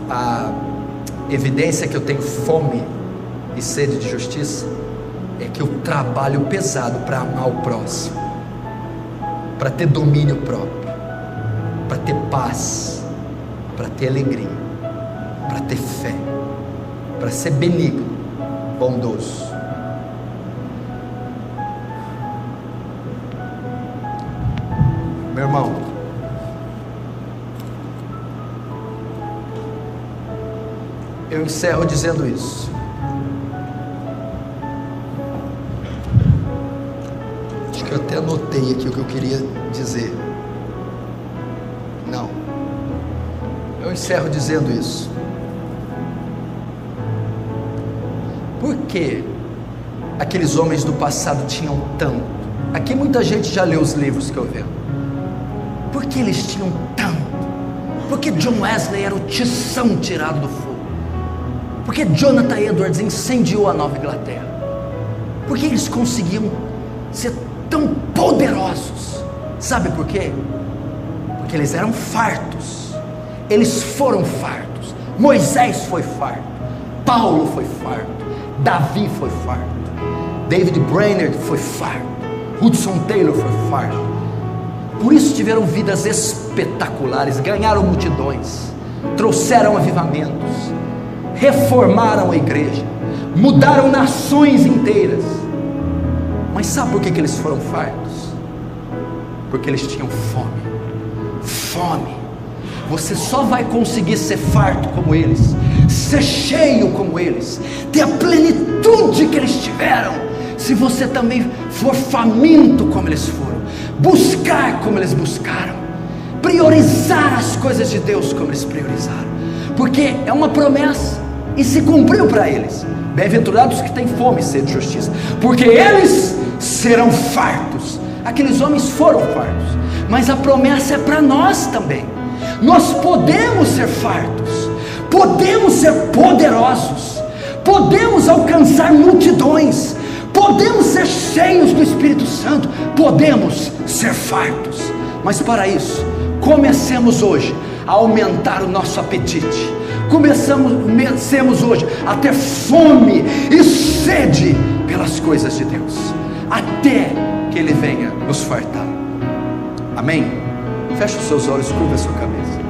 A evidência que eu tenho fome e sede de justiça é que eu trabalho pesado para amar o próximo, para ter domínio próprio, para ter paz, para ter alegria, para ter fé, para ser benigno, bondoso. Meu irmão, eu encerro dizendo isso. Acho que eu até anotei aqui o que eu queria dizer. Não. Eu encerro dizendo isso. Por que aqueles homens do passado tinham tanto? Aqui muita gente já leu os livros que eu vendo. Por que eles tinham tanto? Porque John Wesley era o tição tirado do fogo. Porque Jonathan Edwards incendiou a Nova Inglaterra. Porque eles conseguiam ser tão poderosos. Sabe por quê? Porque eles eram fartos. Eles foram fartos. Moisés foi farto. Paulo foi farto. Davi foi farto. David Brainerd foi farto. Hudson Taylor foi farto. Por isso tiveram vidas espetaculares. Ganharam multidões. Trouxeram avivamentos. Reformaram a igreja, mudaram nações inteiras. Mas sabe por que eles foram fartos? Porque eles tinham fome. Fome. Você só vai conseguir ser farto como eles, ser cheio como eles, ter a plenitude que eles tiveram, se você também for faminto como eles foram, buscar como eles buscaram, priorizar as coisas de Deus como eles priorizaram, porque é uma promessa. E se cumpriu para eles. Bem-aventurados que têm fome e sede de justiça, porque eles serão fartos. Aqueles homens foram fartos, mas a promessa é para nós também. Nós podemos ser fartos, podemos ser poderosos, podemos alcançar multidões, podemos ser cheios do Espírito Santo, podemos ser fartos. Mas para isso, comecemos hoje a aumentar o nosso apetite. Comecemos hoje a ter fome e sede pelas coisas de Deus, até que Ele venha nos fartar. Amém? Feche os seus olhos, curva a sua cabeça.